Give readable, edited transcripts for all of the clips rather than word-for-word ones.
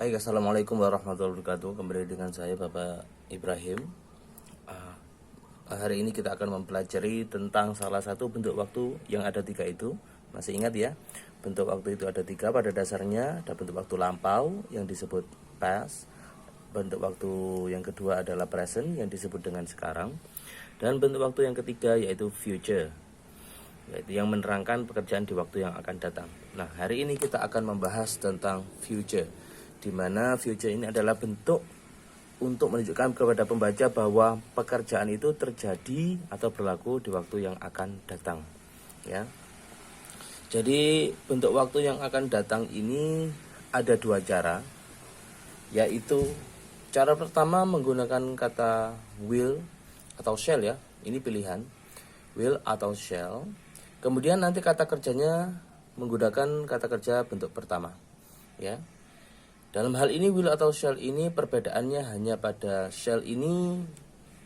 Baik, assalamualaikum warahmatullahi wabarakatuh. Kembali dengan saya Bapak Ibrahim. Ah, Hari ini kita akan mempelajari tentang salah satu bentuk waktu yang ada tiga itu. Masih ingat ya? Bentuk waktu itu ada tiga. Pada dasarnya ada bentuk waktu lampau yang disebut past. Bentuk waktu yang kedua adalah present yang disebut dengan sekarang. Dan bentuk waktu yang ketiga yaitu future, yaitu yang menerangkan pekerjaan di waktu yang akan datang. Nah, hari ini kita akan membahas tentang future, di mana future ini adalah bentuk untuk menunjukkan kepada pembaca bahwa pekerjaan itu terjadi atau berlaku di waktu yang akan datang. Ya, jadi bentuk waktu yang akan datang ini ada dua cara, yaitu cara pertama menggunakan kata will atau shall ya, ini pilihan will atau shall. Kemudian nanti kata kerjanya menggunakan kata kerja bentuk pertama ya. Dalam hal ini will atau shall ini perbedaannya hanya pada shall ini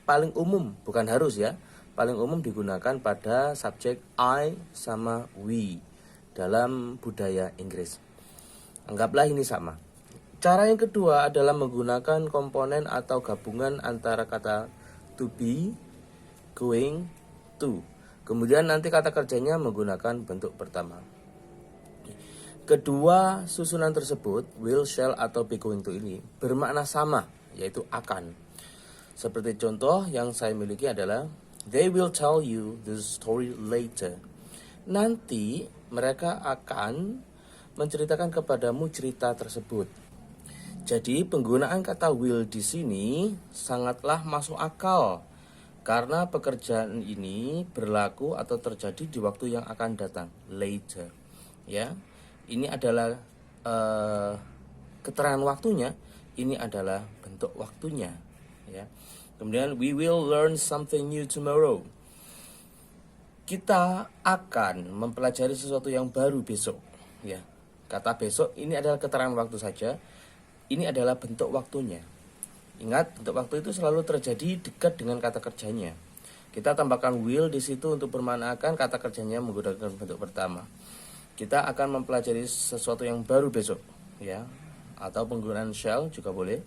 paling umum, bukan harus ya. Paling umum digunakan pada subjek I sama we dalam budaya Inggris. Anggaplah ini sama. Cara yang kedua adalah menggunakan komponen atau gabungan antara kata to be, going, to. Kemudian nanti kata kerjanya menggunakan bentuk pertama. Kedua susunan tersebut, will, shall, atau be going to ini bermakna sama, yaitu akan. Seperti contoh yang saya miliki adalah they will tell you the story later. Nanti mereka akan menceritakan kepadamu cerita tersebut. Jadi penggunaan kata will di sini sangatlah masuk akal karena pekerjaan ini berlaku atau terjadi di waktu yang akan datang, later. Ya. Ini adalah keterangan waktunya, ini adalah bentuk waktunya ya. Kemudian we will learn something new tomorrow. Kita akan mempelajari sesuatu yang baru besok ya. Kata besok ini adalah keterangan waktu saja. Ini adalah bentuk waktunya. Ingat, bentuk waktu itu selalu terjadi dekat dengan kata kerjanya. Kita tambahkan will di situ untuk bermaknakan kata kerjanya menggunakan bentuk pertama. Kita akan mempelajari sesuatu yang baru besok ya, atau penggunaan shall juga boleh.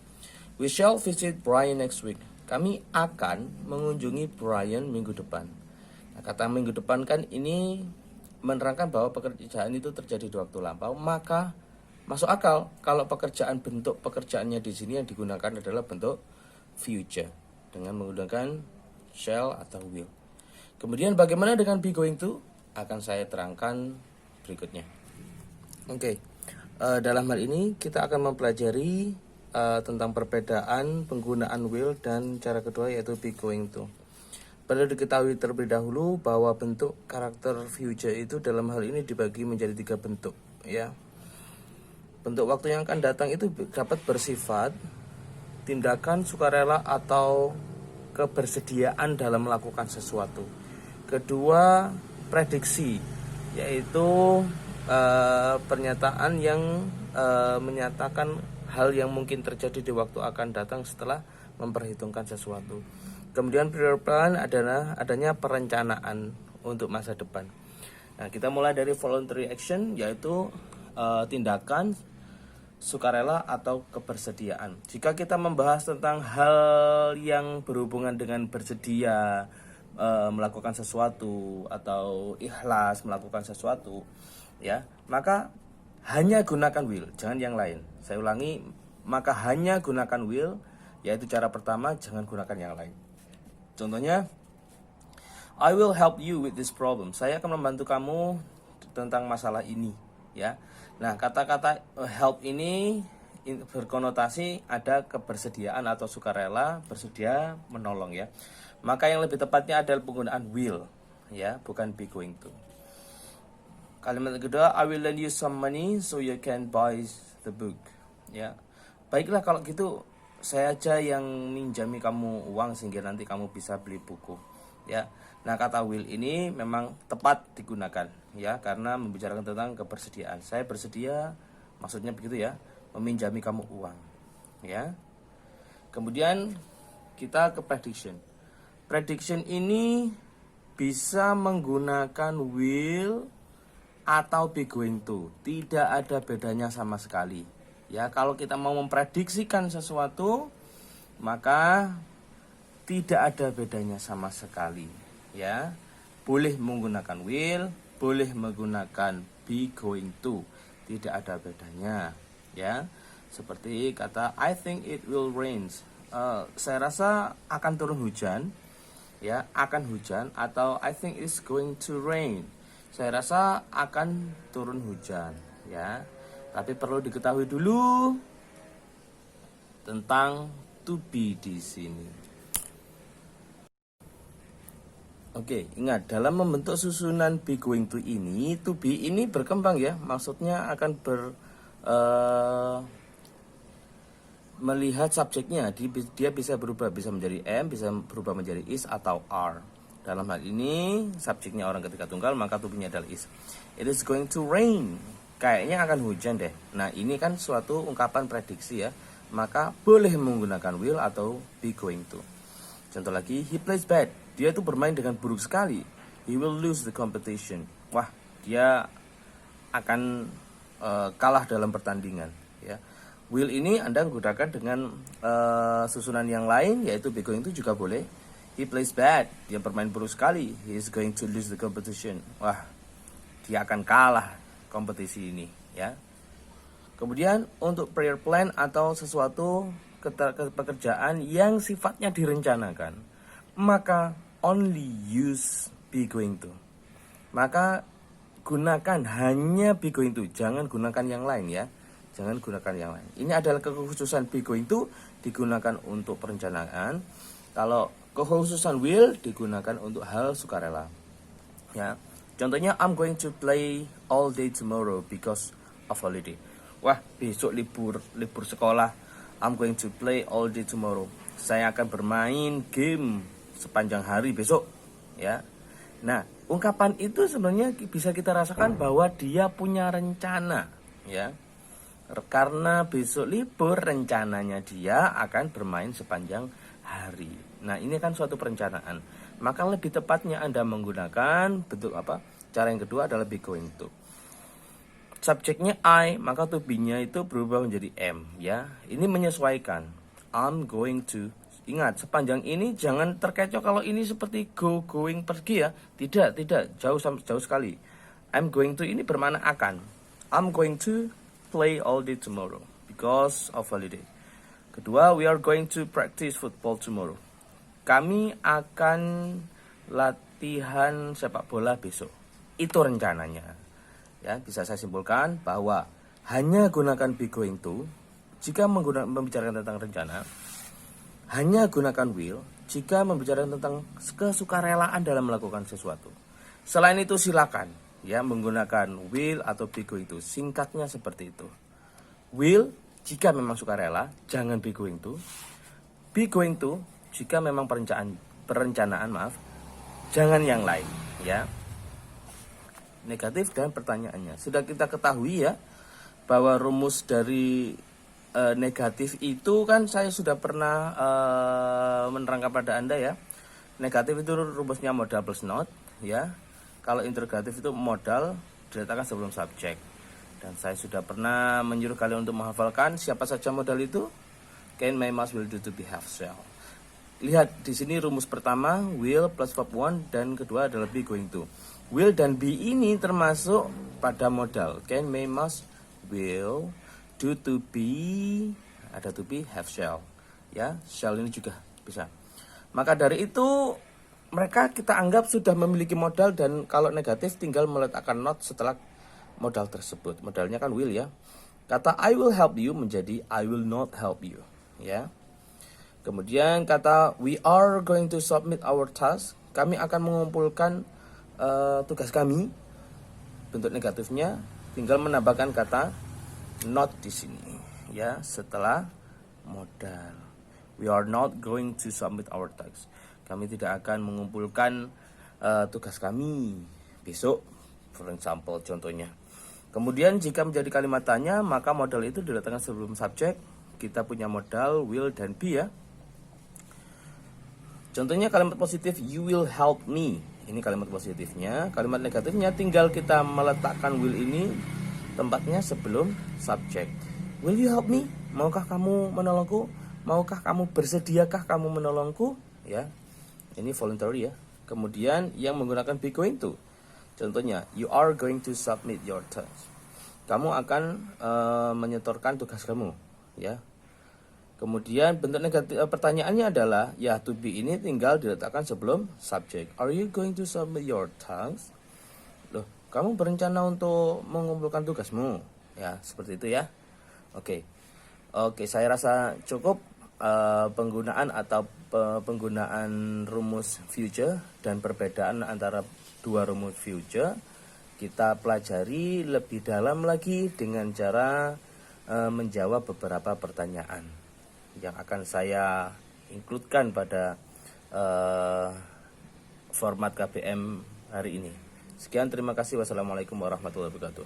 We shall visit Brian next week. Kami akan mengunjungi Brian minggu depan. Nah, kata minggu depan kan ini menerangkan bahwa pekerjaan itu terjadi di waktu lampau, maka masuk akal kalau bentuk pekerjaannya di sini yang digunakan adalah bentuk future dengan menggunakan shall atau will. Kemudian bagaimana dengan be going to? Akan saya terangkan berikutnya. Oke. Dalam hal ini kita akan mempelajari tentang perbedaan penggunaan will dan cara kedua yaitu be going to. Perlu diketahui terlebih dahulu bahwa bentuk karakter future itu dalam hal ini dibagi menjadi tiga bentuk ya. Bentuk waktu yang akan datang itu dapat bersifat tindakan sukarela atau kebersediaan dalam melakukan sesuatu. Kedua, prediksi, yaitu pernyataan yang menyatakan hal yang mungkin terjadi di waktu akan datang setelah memperhitungkan sesuatu. Kemudian prior plan adalah adanya perencanaan untuk masa depan. Nah, kita mulai dari voluntary action, yaitu tindakan sukarela atau kebersediaan. Jika kita membahas tentang hal yang berhubungan dengan bersedia melakukan sesuatu atau ikhlas melakukan sesuatu ya, maka hanya gunakan will, jangan yang lain. Saya ulangi, maka hanya gunakan will, yaitu cara pertama, jangan gunakan yang lain. Contohnya, I will help you with this problem. Saya akan membantu kamu tentang masalah ini ya. Nah, kata-kata help ini berkonotasi ada kebersediaan atau sukarela, bersedia menolong ya. Maka yang lebih tepatnya adalah penggunaan will ya, bukan be going to. Kalimat kedua, I will lend you some money so you can buy the book ya. Baiklah kalau gitu saya aja yang minjami kamu uang sehingga nanti kamu bisa beli buku ya. Nah, kata will ini memang tepat digunakan ya, karena membicarakan tentang kebersediaan. Saya bersedia, maksudnya begitu ya, meminjami kamu uang ya. Kemudian kita ke prediction. Prediction ini bisa menggunakan will atau be going to. Tidak ada bedanya sama sekali Ya, kalau kita mau memprediksikan sesuatu, maka tidak ada bedanya sama sekali. Ya, boleh menggunakan will, boleh menggunakan be going to, tidak ada bedanya. Ya, seperti kata I think it will rain. Saya rasa akan turun hujan. Ya, akan hujan, atau I think it's going to rain. Saya rasa akan turun hujan. Ya. Tapi perlu diketahui dulu tentang to be di sini. Oke, ingat dalam membentuk susunan be going to ini, to be ini berkembang ya. Maksudnya akan melihat subjeknya, dia bisa berubah, bisa menjadi am, bisa berubah menjadi is atau are. Dalam hal ini subjeknya orang ketiga tunggal, maka to be-nya adalah is. It is going to rain. Kayaknya akan hujan deh. Nah, ini kan suatu ungkapan prediksi ya. Maka boleh menggunakan will atau be going to. Contoh lagi, he plays bad. Dia itu bermain dengan buruk sekali. He will lose the competition. Wah, dia akan kalah dalam pertandingan ya. Will ini Anda gunakan dengan susunan yang lain, yaitu be going to juga boleh. He plays bad. Dia bermain buruk sekali. He is going to lose the competition. Wah, dia akan kalah kompetisi ini ya. Kemudian untuk prayer plan atau sesuatu pekerjaan yang sifatnya direncanakan, maka only use be going to. Maka gunakan hanya be going to, jangan gunakan yang lain ya. Jangan gunakan yang lain. Ini adalah kekhususan be going to digunakan untuk perencanaan. Kalau kekhususan will digunakan untuk hal sukarela. Ya. Contohnya I'm going to play all day tomorrow because of holiday. Wah, besok libur sekolah. I'm going to play all day tomorrow. Saya akan bermain game sepanjang hari besok, ya. Nah, ungkapan itu sebenarnya bisa kita rasakan bahwa dia punya rencana, ya. Karena besok libur, rencananya dia akan bermain sepanjang hari. Nah, ini kan suatu perencanaan. Maka lebih tepatnya Anda menggunakan bentuk apa? Cara yang kedua adalah be going to. Subjeknya I, maka to be-nya itu berubah menjadi am, ya. Ini menyesuaikan. I'm going to. Ingat, sepanjang ini jangan terkecoh kalau ini seperti going pergi ya. Tidak, jauh sekali. I'm going to ini bermakna akan. I'm going to play all day tomorrow because of holiday. Kedua, we are going to practice football tomorrow. Kami akan latihan sepak bola besok. Itu rencananya. Ya, bisa saya simpulkan bahwa hanya gunakan be going to jika membicarakan tentang rencana. Hanya gunakan will jika membicarakan tentang kesukarelaan dalam melakukan sesuatu. Selain itu silakan ya menggunakan will atau be going to. Singkatnya seperti itu. Will jika memang sukarela, jangan be going to. Be going to jika memang perencanaan, jangan yang lain ya. Negatif dan pertanyaannya. Sudah kita ketahui ya bahwa rumus dari negatif itu kan saya sudah pernah menerangkan pada Anda ya. Negatif itu rumusnya modal plus not ya. Kalau interrogatif itu modal diletakkan sebelum subjek. Dan saya sudah pernah menyuruh kalian untuk menghafalkan siapa saja modal itu. Can, may, must, will, do, to, be, have, shall. Lihat di sini rumus pertama will plus verb one dan kedua adalah be going to. Will dan be ini termasuk pada modal. Can, may, must, will, do, to, be, ada to be, have, shall. Ya, shall ini juga bisa. Maka dari itu mereka kita anggap sudah memiliki modal dan kalau negatif tinggal meletakkan not setelah modal tersebut. Modalnya kan will ya. Kata I will help you menjadi I will not help you. Ya. Kemudian kata we are going to submit our task. Kami akan mengumpulkan tugas kami. Bentuk negatifnya tinggal menambahkan kata not di sini ya setelah modal. We are not going to submit our task. Kami tidak akan mengumpulkan tugas kami besok, for example contohnya. Kemudian jika menjadi kalimat tanya, maka modal itu diletakkan sebelum subjek. Kita punya modal will dan be ya. Contohnya kalimat positif you will help me. Ini kalimat positifnya. Kalimat negatifnya tinggal kita meletakkan will ini tempatnya sebelum subjek. Will you help me? Maukah kamu menolongku? Maukah kamu, bersediakah kamu menolongku? Ya, ini voluntary ya. Kemudian yang menggunakan be going to. Contohnya, you are going to submit your task. Kamu akan menyetorkan tugas kamu, ya. Kemudian bentuk negatif pertanyaannya adalah ya to be ini tinggal diletakkan sebelum subject. Are you going to submit your task? Loh, kamu berencana untuk mengumpulkan tugasmu? Ya, seperti itu ya. Oke. Oke, saya rasa cukup penggunaan atau penggunaan rumus future dan perbedaan antara dua rumus future. Kita pelajari lebih dalam lagi dengan cara menjawab beberapa pertanyaan yang akan saya includekan pada format KBM hari ini. Sekian, terima kasih. Wassalamualaikum warahmatullahi wabarakatuh.